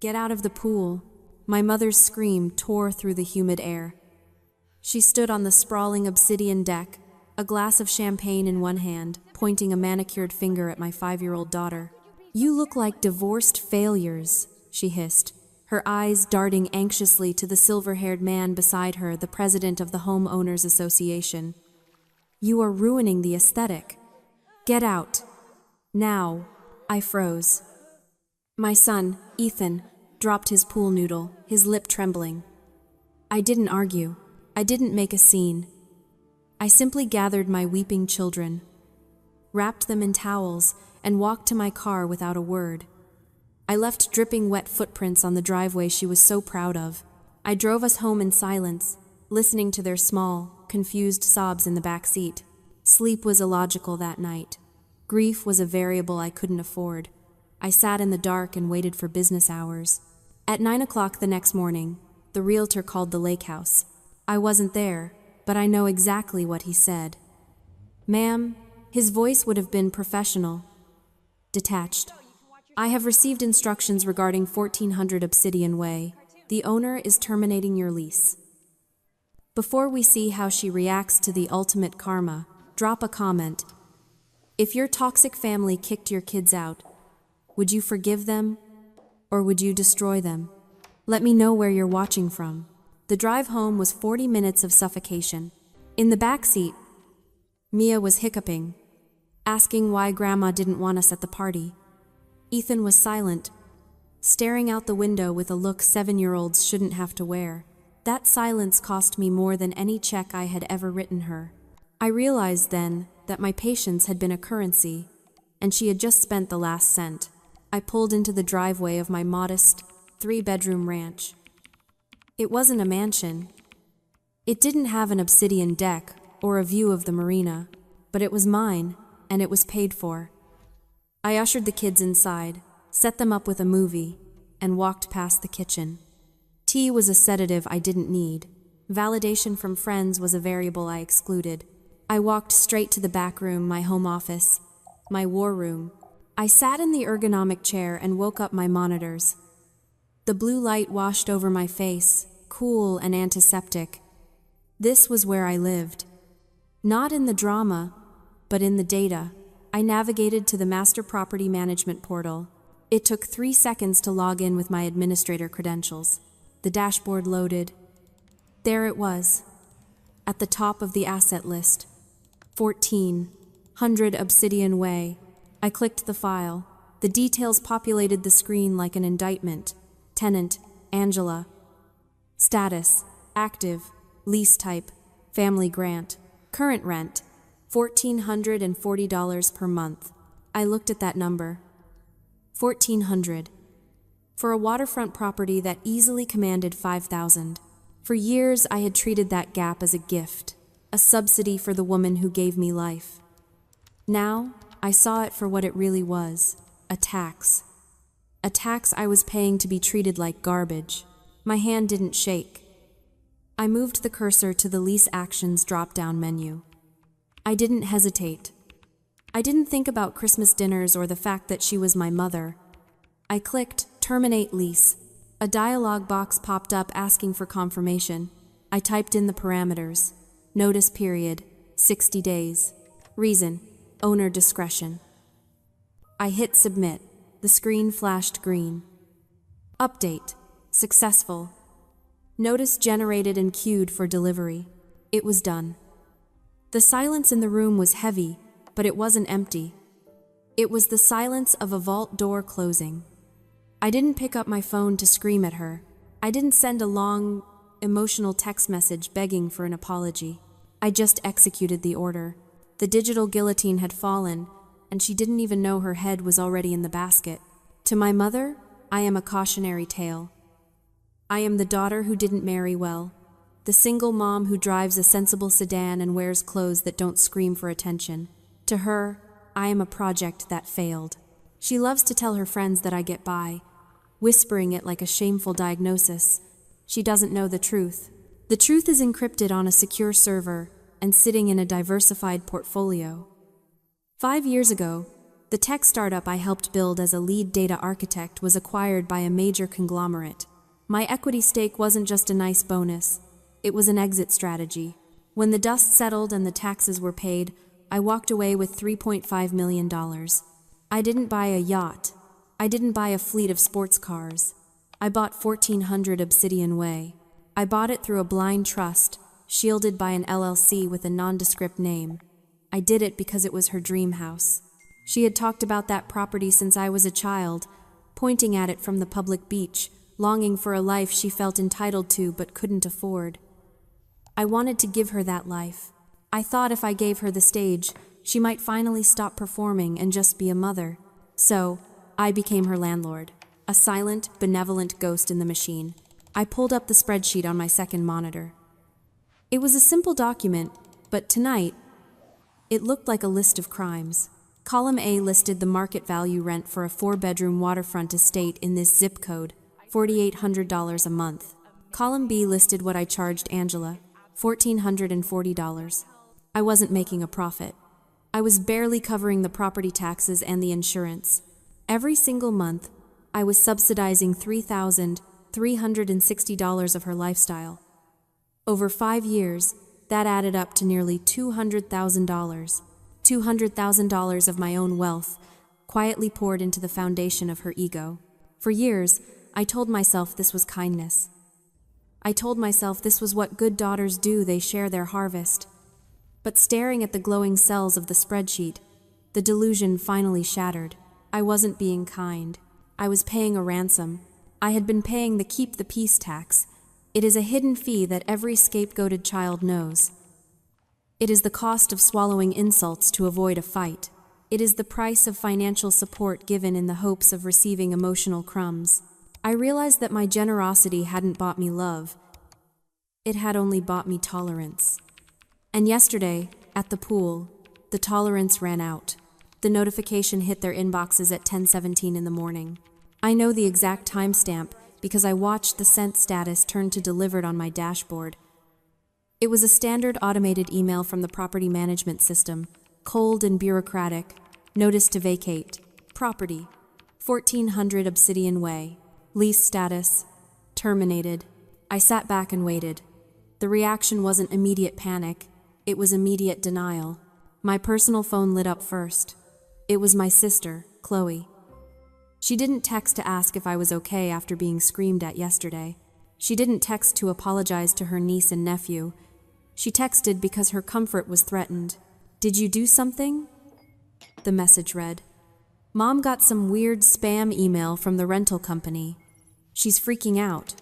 Get out of the pool. My mother's scream tore through the humid air. She stood on the sprawling obsidian deck, a glass of champagne in one hand, pointing a manicured finger at my 5-year-old daughter. "You look like divorced failures," she hissed, her eyes darting anxiously to the silver-haired man beside her, the president of the Home Owners Association. "You are ruining the aesthetic. Get out. Now." I froze. My son, Ethan, dropped his pool noodle, his lip trembling. I didn't argue. I didn't make a scene. I simply gathered my weeping children, wrapped them in towels, and walked to my car without a word. I left dripping wet footprints on the driveway she was so proud of. I drove us home in silence, listening to their small, confused sobs in the back seat. Sleep was illogical that night. Grief was a variable I couldn't afford. I sat in the dark and waited for business hours. At 9 o'clock the next morning, the realtor called the lake house. I wasn't there, but I know exactly what he said. "Ma'am," his voice would have been professional, detached. "I have received instructions regarding 1400 Obsidian Way. The owner is terminating your lease." Before we see how she reacts to the ultimate karma, drop a comment. If your toxic family kicked your kids out, would you forgive them, or would you destroy them? Let me know where you're watching from. The drive home was 40 minutes of suffocation. In the back seat, Mia was hiccuping, asking why Grandma didn't want us at the party. Ethan was silent, staring out the window with a look 7-year-olds shouldn't have to wear. That silence cost me more than any check I had ever written her. I realized then that my patience had been a currency, and she had just spent the last cent. I pulled into the driveway of my modest, 3-bedroom ranch. It wasn't a mansion. It didn't have an obsidian deck or a view of the marina, but it was mine, and it was paid for. I ushered the kids inside, set them up with a movie, and walked past the kitchen. Tea was a sedative I didn't need. Validation from friends was a variable I excluded. I walked straight to the back room, my home office, my war room. I sat in the ergonomic chair and woke up my monitors. The blue light washed over my face, cool and antiseptic. This was where I lived. Not in the drama, but in the data. I navigated to the Master Property Management portal. It took 3 seconds to log in with my administrator credentials. The dashboard loaded. There it was, at the top of the asset list. 1400 Obsidian Way. I clicked the file. The details populated the screen like an indictment. Tenant, Angela. Status, active. Lease type, family grant. Current rent, $1,440 per month. I looked at that number. 1,400. For a waterfront property that easily commanded 5,000. For years, I had treated that gap as a gift, a subsidy for the woman who gave me life. Now, I saw it for what it really was, a tax. A tax I was paying to be treated like garbage. My hand didn't shake. I moved the cursor to the Lease Actions drop-down menu. I didn't hesitate. I didn't think about Christmas dinners or the fact that she was my mother. I clicked Terminate Lease. A dialog box popped up asking for confirmation. I typed in the parameters. Notice period, 60 days. Reason, owner discretion. I hit Submit. The screen flashed green. Update, successful. Notice generated and queued for delivery. It was done. The silence in the room was heavy, but it wasn't empty. It was the silence of a vault door closing. I didn't pick up my phone to scream at her. I didn't send a long, emotional text message begging for an apology. I just executed the order. The digital guillotine had fallen, and she didn't even know her head was already in the basket. To my mother, I am a cautionary tale. I am the daughter who didn't marry well, the single mom who drives a sensible sedan and wears clothes that don't scream for attention. To her, I am a project that failed. She loves to tell her friends that I get by, whispering it like a shameful diagnosis. She doesn't know the truth. The truth is encrypted on a secure server and sitting in a diversified portfolio. 5 years ago, The tech startup I helped build as a lead data architect was acquired by a major conglomerate. My equity stake wasn't just a nice bonus, it was an exit strategy. When the dust settled and the taxes were paid, I walked away with $3.5 million. I didn't buy a yacht. I didn't buy a fleet of sports cars. I bought 1400 Obsidian Way. I bought it through a blind trust, shielded by an LLC with a nondescript name. I did it because it was her dream house. She had talked about that property since I was a child, pointing at it from the public beach, longing for a life she felt entitled to but couldn't afford. I wanted to give her that life. I thought if I gave her the stage, she might finally stop performing and just be a mother. So, I became her landlord, a silent, benevolent ghost in the machine. I pulled up the spreadsheet on my second monitor. It was a simple document, but tonight, it looked like a list of crimes. Column A listed the market value rent for a 4-bedroom waterfront estate in this zip code, $4,800 a month. Column B listed what I charged Angela, $1,440. I wasn't making a profit. I was barely covering the property taxes and the insurance. Every single month, I was subsidizing $3,360 of her lifestyle. Over 5 years, that added up to nearly $200,000. $200,000 of my own wealth, quietly poured into the foundation of her ego. For years, I told myself this was kindness. I told myself this was what good daughters do, they share their harvest. But staring at the glowing cells of the spreadsheet, the delusion finally shattered. I wasn't being kind. I was paying a ransom. I had been paying the keep the peace tax. It is a hidden fee that every scapegoated child knows. It is the cost of swallowing insults to avoid a fight. It is the price of financial support given in the hopes of receiving emotional crumbs. I realized that my generosity hadn't bought me love. It had only bought me tolerance. And yesterday, at the pool, the tolerance ran out. The notification hit their inboxes at 10:17 in the morning. I know the exact timestamp because I watched the sent status turn to delivered on my dashboard. It was a standard automated email from the property management system, cold and bureaucratic. Notice to vacate. Property, 1400 Obsidian Way. Lease status, terminated. I sat back and waited. The reaction wasn't immediate panic, it was immediate denial. My personal phone lit up first. It was my sister, Chloe. She didn't text to ask if I was okay after being screamed at yesterday. She didn't text to apologize to her niece and nephew. She texted because her comfort was threatened. "Did you do something?" The message read, "Mom got some weird spam email from the rental company. She's freaking out.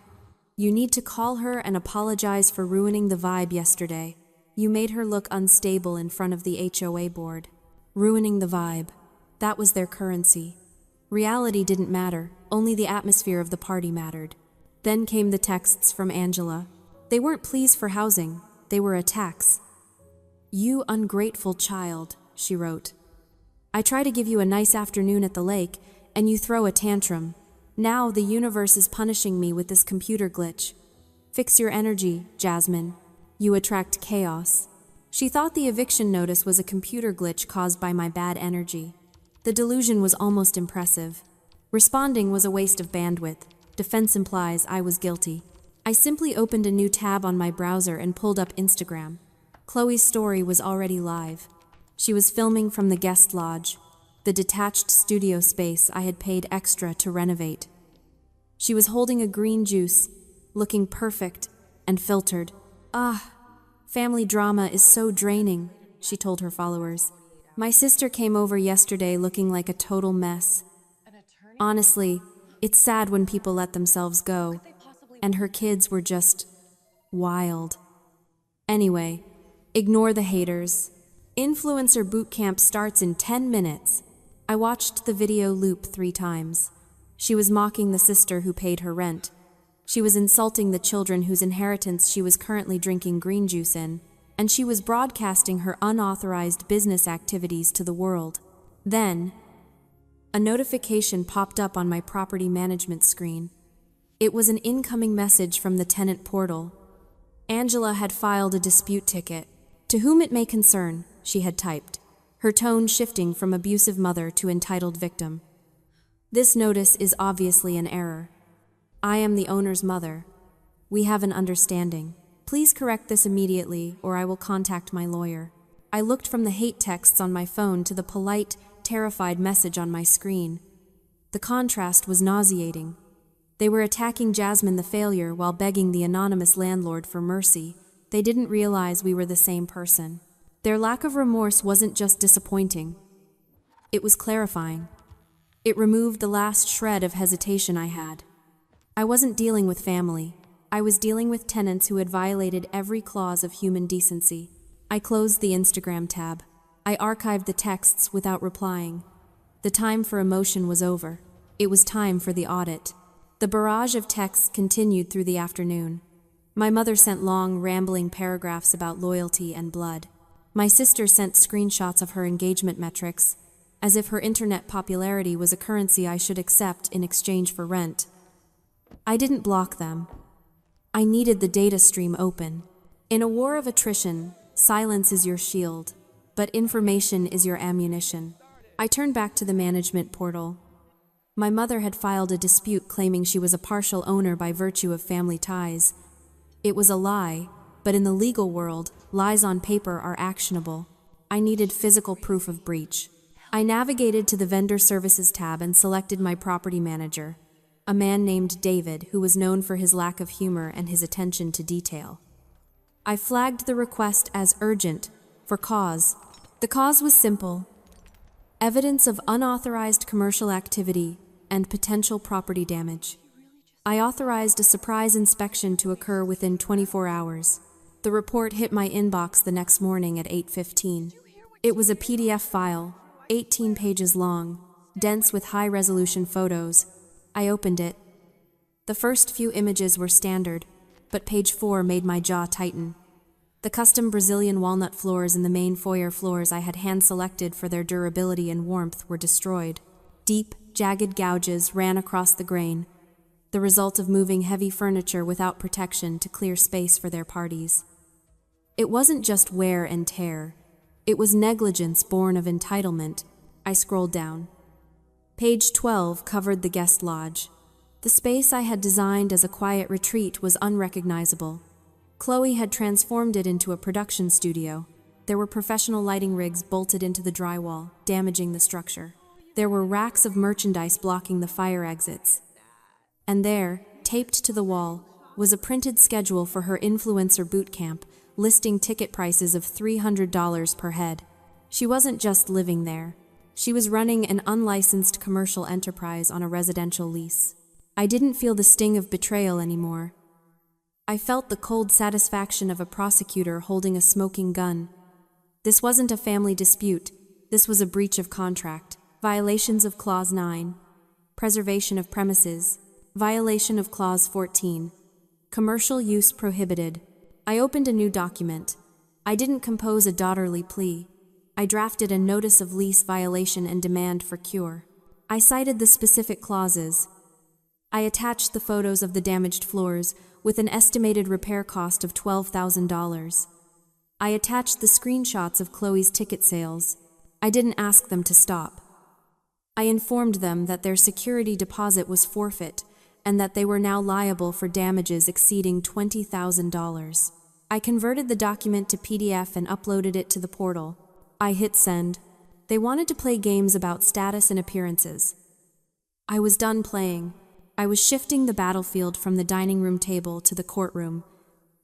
You need to call her and apologize for ruining the vibe yesterday. You made her look unstable in front of the HOA board." Ruining the vibe. That was their currency. Reality didn't matter, only the atmosphere of the party mattered. Then came the texts from Angela. They weren't pleas for housing. They were attacks. "You ungrateful child," she wrote. "I try to give you a nice afternoon at the lake, and you throw a tantrum. Now the universe is punishing me with this computer glitch. Fix your energy, Jasmine. You attract chaos." She thought the eviction notice was a computer glitch caused by my bad energy. The delusion was almost impressive. Responding was a waste of bandwidth. Defense implies I was guilty. I simply opened a new tab on my browser and pulled up Instagram. Chloe's story was already live. She was filming from the guest lodge, the detached studio space I had paid extra to renovate. She was holding a green juice, looking perfect and filtered. Family drama is so draining," she told her followers. "My sister came over yesterday looking like a total mess. Honestly, it's sad when people let themselves go. And her kids were just wild. Anyway, ignore the haters. Influencer boot camp starts in 10 minutes. I watched the video loop 3 times. She was mocking the sister who paid her rent. She was insulting the children whose inheritance she was currently drinking green juice in. And she was broadcasting her unauthorized business activities to the world. Then, a notification popped up on my property management screen. It was an incoming message from the tenant portal. Angela had filed a dispute ticket. "To whom it may concern," she had typed. her tone shifting from abusive mother to entitled victim. This notice is obviously an error. I am the owner's mother. We have an understanding. Please correct this immediately, or I will contact my lawyer. I looked from the hate texts on my phone to the polite, terrified message on my screen. The contrast was nauseating. They were attacking Jasmine the failure while begging the anonymous landlord for mercy. They didn't realize we were the same person. Their lack of remorse wasn't just disappointing. It was clarifying. It removed the last shred of hesitation I had. I wasn't dealing with family. I was dealing with tenants who had violated every clause of human decency. I closed the Instagram tab. I archived the texts without replying. The time for emotion was over. It was time for the audit. The barrage of texts continued through the afternoon. My mother sent long, rambling paragraphs about loyalty and blood. My sister sent screenshots of her engagement metrics, as if her internet popularity was a currency I should accept in exchange for rent. I didn't block them. I needed the data stream open. In a war of attrition, silence is your shield, but information is your ammunition. I turned back to the management portal. My mother had filed a dispute claiming she was a partial owner by virtue of family ties. It was a lie, but in the legal world, lies on paper are actionable. I needed physical proof of breach. I navigated to the vendor services tab and selected my property manager, a man named David who was known for his lack of humor and his attention to detail. I flagged the request as urgent for cause. The cause was simple: evidence of unauthorized commercial activity and potential property damage. I authorized a surprise inspection to occur within 24 hours. The report hit my inbox the next morning at 8:15. It was a PDF file, 18 pages long, dense with high-resolution photos. I opened it. The first few images were standard, but page 4 made my jaw tighten. The custom Brazilian walnut floors in the main foyer floors I had hand-selected for their durability and warmth were destroyed. Deep, jagged gouges ran across the grain, the result of moving heavy furniture without protection to clear space for their parties. It wasn't just wear and tear. It was negligence born of entitlement. I scrolled down. Page 12 covered the guest lodge. The space I had designed as a quiet retreat was unrecognizable. Chloe had transformed it into a production studio. There were professional lighting rigs bolted into the drywall, damaging the structure. There were racks of merchandise blocking the fire exits. And there, taped to the wall, was a printed schedule for her influencer boot camp, listing ticket prices of $300 per head. She wasn't just living there. She was running an unlicensed commercial enterprise on a residential lease. I didn't feel the sting of betrayal anymore. I felt the cold satisfaction of a prosecutor holding a smoking gun. This wasn't a family dispute. This was a breach of contract. Violations of Clause 9. Preservation of premises. Violation of Clause 14. Commercial use prohibited. I opened a new document. I didn't compose a daughterly plea. I drafted a notice of lease violation and demand for cure. I cited the specific clauses. I attached the photos of the damaged floors with an estimated repair cost of $12,000. I attached the screenshots of Chloe's ticket sales. I didn't ask them to stop. I informed them that their security deposit was forfeit and that they were now liable for damages exceeding $20,000. I converted the document to PDF and uploaded it to the portal. I hit send. They wanted to play games about status and appearances. I was done playing. I was shifting the battlefield from the dining room table to the courtroom.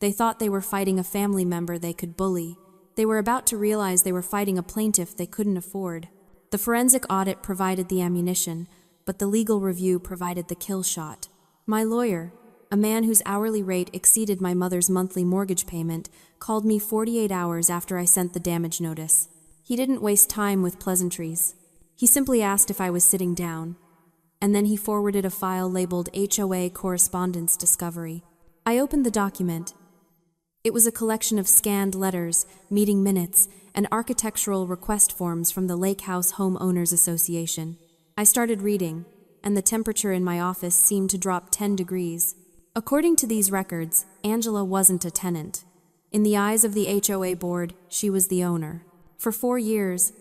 They thought they were fighting a family member they could bully. They were about to realize they were fighting a plaintiff they couldn't afford. The forensic audit provided the ammunition, but the legal review provided the kill shot. My lawyer, a man whose hourly rate exceeded my mother's monthly mortgage payment, called me 48 hours after I sent the damage notice. He didn't waste time with pleasantries. He simply asked if I was sitting down, and then he forwarded a file labeled HOA Correspondence Discovery. I opened the document. It was a collection of scanned letters, meeting minutes, and architectural request forms from the Lake House Homeowners Association. I started reading, and the temperature in my office seemed to drop 10 degrees. According to these records, Angela wasn't a tenant. In the eyes of the HOA board, she was the owner. For 4 years,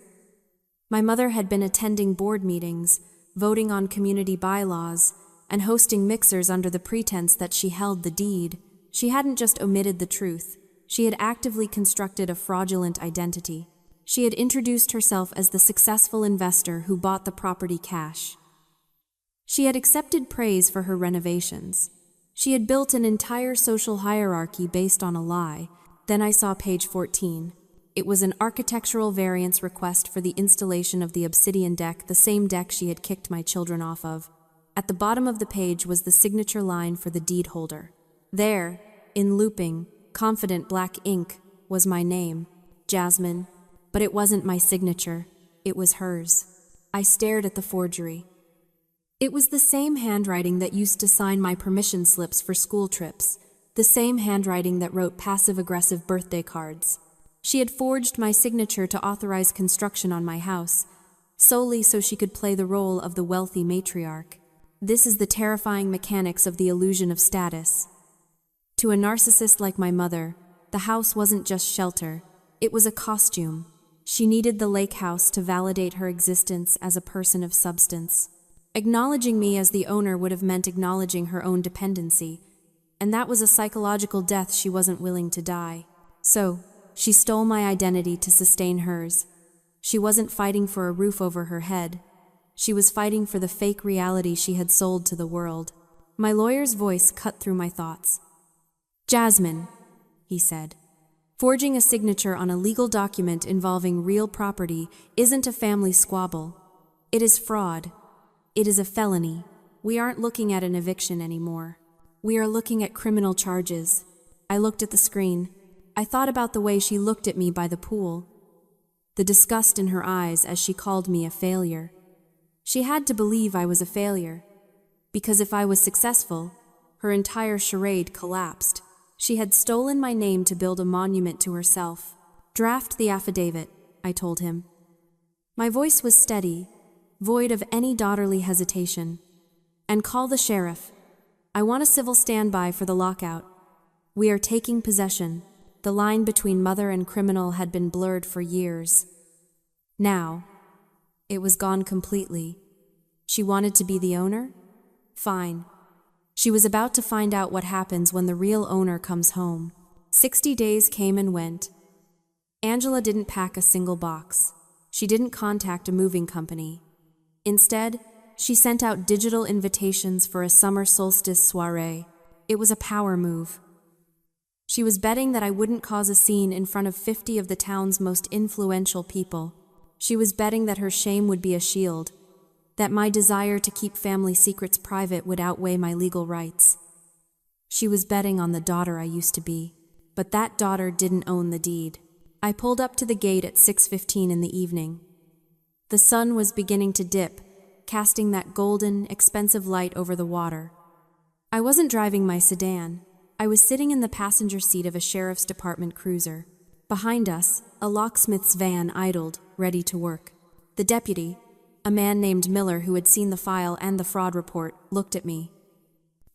My mother had been attending board meetings, voting on community bylaws, and hosting mixers under the pretense that she held the deed. She hadn't just omitted the truth. She had actively constructed a fraudulent identity. She had introduced herself as the successful investor who bought the property cash. She had accepted praise for her renovations. She had built an entire social hierarchy based on a lie. Then I saw page 14. It was an architectural variance request for the installation of the obsidian deck, the same deck she had kicked my children off of. At the bottom of the page was the signature line for the deed holder. There, in looping, confident black ink, was my name, Jasmine. But it wasn't my signature. It was hers. I stared at the forgery. It was the same handwriting that used to sign my permission slips for school trips, the same handwriting that wrote passive-aggressive birthday cards. She had forged my signature to authorize construction on my house, solely so she could play the role of the wealthy matriarch. This is the terrifying mechanics of the illusion of status. To a narcissist like my mother, the house wasn't just shelter, it was a costume. She needed the lake house to validate her existence as a person of substance. Acknowledging me as the owner would have meant acknowledging her own dependency, and that was a psychological death she wasn't willing to die. So, she stole my identity to sustain hers. She wasn't fighting for a roof over her head. She was fighting for the fake reality she had sold to the world. My lawyer's voice cut through my thoughts. "Jasmine," he said, "forging a signature on a legal document involving real property isn't a family squabble. It is fraud. It is a felony. We aren't looking at an eviction anymore. We are looking at criminal charges." I looked at the screen. I thought about the way she looked at me by the pool, the disgust in her eyes as she called me a failure. She had to believe I was a failure, because if I was successful, her entire charade collapsed. She had stolen my name to build a monument to herself. "Draft the affidavit," I told him. My voice was steady, void of any daughterly hesitation. "And call the sheriff. I want a civil standby for the lockout. We are taking possession." The line between mother and criminal had been blurred for years. Now, it was gone completely. She wanted to be the owner? Fine. She was about to find out what happens when the real owner comes home. 60 days came and went. Angela didn't pack a single box. She didn't contact a moving company. Instead, she sent out digital invitations for a summer solstice soiree. It was a power move. She was betting that I wouldn't cause a scene in front of 50 of the town's most influential people. She was betting that her shame would be a shield, that my desire to keep family secrets private would outweigh my legal rights. She was betting on the daughter I used to be, but that daughter didn't own the deed. I pulled up to the gate at 6:15 in the evening. The sun was beginning to dip, casting that golden, expensive light over the water. I wasn't driving my sedan. I was sitting in the passenger seat of a sheriff's department cruiser. Behind us, a locksmith's van idled, ready to work. The deputy, a man named Miller who had seen the file and the fraud report, looked at me.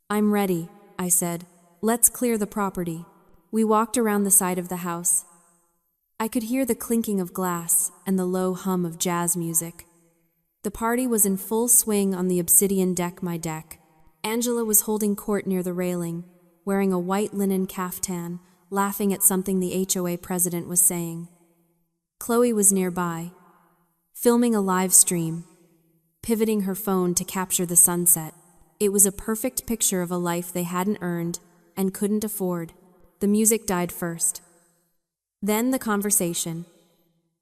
"I'm ready," I said. "Let's clear the property." We walked around the side of the house. I could hear the clinking of glass and the low hum of jazz music. The party was in full swing on the obsidian deck, my deck. Angela was holding court near the railing, wearing a white linen caftan, laughing at something the HOA president was saying. Chloe was nearby, filming a live stream, pivoting her phone to capture the sunset. It was a perfect picture of a life they hadn't earned and couldn't afford. The music died first. Then the conversation.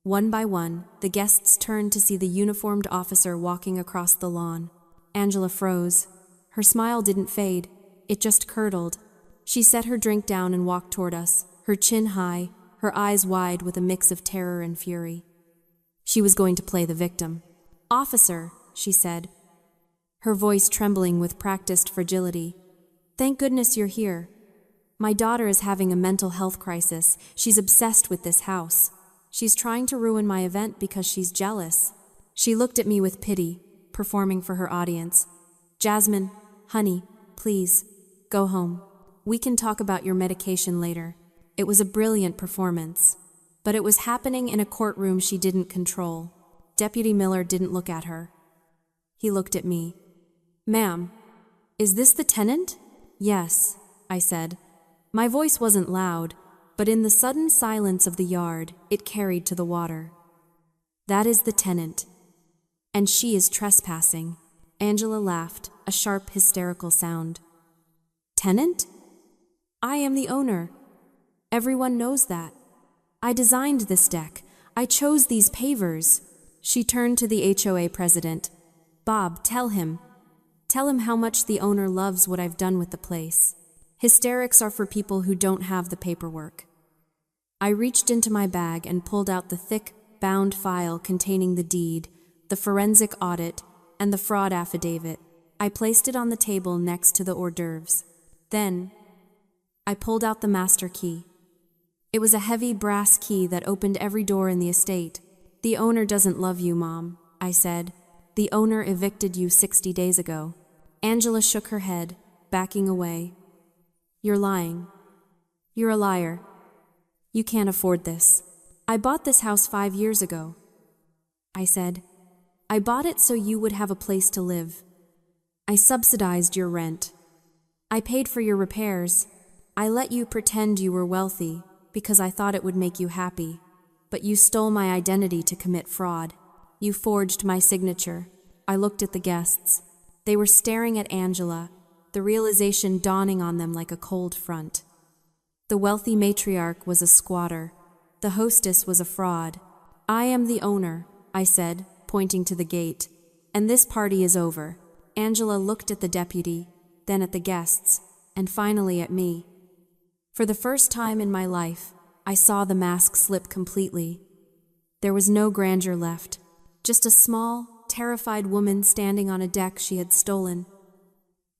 One by one, the guests turned to see the uniformed officer walking across the lawn. Angela froze. Her smile didn't fade. It just curdled. She set her drink down and walked toward us, her chin high, her eyes wide with a mix of terror and fury. She was going to play the victim. "Officer," she said, her voice trembling with practiced fragility. "Thank goodness you're here. My daughter is having a mental health crisis. She's obsessed with this house. She's trying to ruin my event because she's jealous." She looked at me with pity, performing for her audience. "Jasmine, honey, please, go home. We can talk about your medication later." It was a brilliant performance, but it was happening in a courtroom she didn't control. Deputy Miller didn't look at her. He looked at me. "Ma'am, is this the tenant?" "Yes," I said. My voice wasn't loud, but in the sudden silence of the yard, it carried to the water. "That is the tenant. And she is trespassing." Angela laughed, a sharp, hysterical sound. "Tenant? I am the owner. Everyone knows that. I designed this deck. I chose these pavers." She turned to the HOA president. "Bob, tell him how much the owner loves what I've done with the place. Hysterics are for people who don't have the paperwork." I reached into my bag and pulled out the thick, bound file containing the deed, the forensic audit, and the fraud affidavit. I placed it on the table next to the hors d'oeuvres. Then, I pulled out the master key. It was a heavy brass key that opened every door in the estate. "The owner doesn't love you, Mom," I said. "The owner evicted you 60 days ago." Angela shook her head, backing away. "You're lying. You're a liar. You can't afford this." "I bought this house 5 years ago," I said. "I bought it so you would have a place to live. I subsidized your rent. I paid for your repairs. I let you pretend you were wealthy because I thought it would make you happy. But you stole my identity to commit fraud. You forged my signature." I looked at the guests. They were staring at Angela, the realization dawning on them like a cold front. The wealthy matriarch was a squatter. The hostess was a fraud. "I am the owner," I said, pointing to the gate. "And this party is over." Angela looked at the deputy, then at the guests, and finally at me. For the first time in my life, I saw the mask slip completely. There was no grandeur left, just a small, terrified woman standing on a deck she had stolen,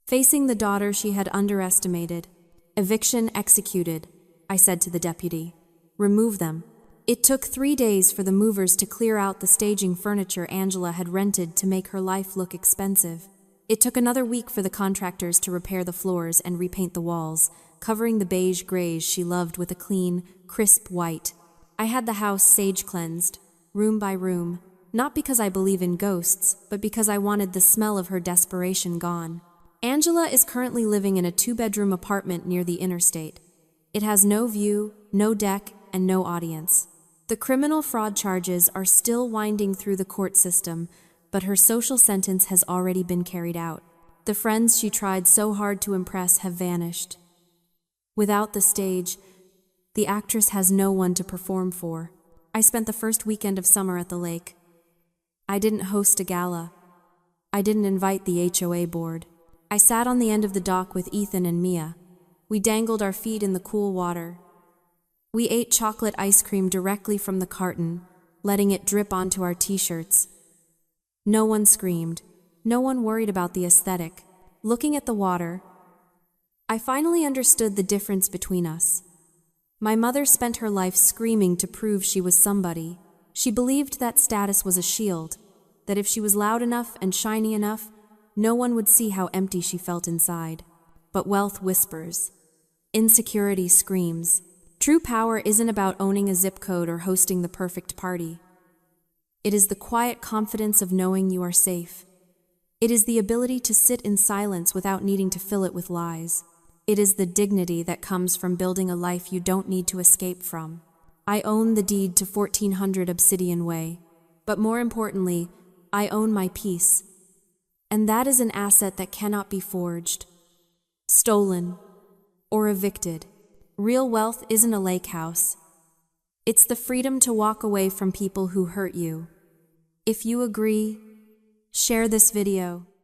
facing the daughter she had underestimated. "Eviction executed," I said to the deputy. "Remove them." It took 3 days for the movers to clear out the staging furniture Angela had rented to make her life look expensive. It took another week for the contractors to repair the floors and repaint the walls, covering the beige grays she loved with a clean, crisp white. I had the house sage-cleansed, room by room, not because I believe in ghosts, but because I wanted the smell of her desperation gone. Angela is currently living in a 2-bedroom apartment near the interstate. It has no view, no deck, and no audience. The criminal fraud charges are still winding through the court system, but her social sentence has already been carried out. The friends she tried so hard to impress have vanished. Without the stage, the actress has no one to perform for. I spent the first weekend of summer at the lake. I didn't host a gala. I didn't invite the HOA board. I sat on the end of the dock with Ethan and Mia. We dangled our feet in the cool water. We ate chocolate ice cream directly from the carton, letting it drip onto our t-shirts. No one screamed. No one worried about the aesthetic. Looking at the water, I finally understood the difference between us. My mother spent her life screaming to prove she was somebody. She believed that status was a shield, that if she was loud enough and shiny enough, no one would see how empty she felt inside. But wealth whispers. Insecurity screams. True power isn't about owning a zip code or hosting the perfect party. It is the quiet confidence of knowing you are safe. It is the ability to sit in silence without needing to fill it with lies. It is the dignity that comes from building a life you don't need to escape from. I own the deed to 1400 Obsidian Way, but more importantly, I own my peace. And that is an asset that cannot be forged, stolen, or evicted. Real wealth isn't a lake house. It's the freedom to walk away from people who hurt you. If you agree, share this video.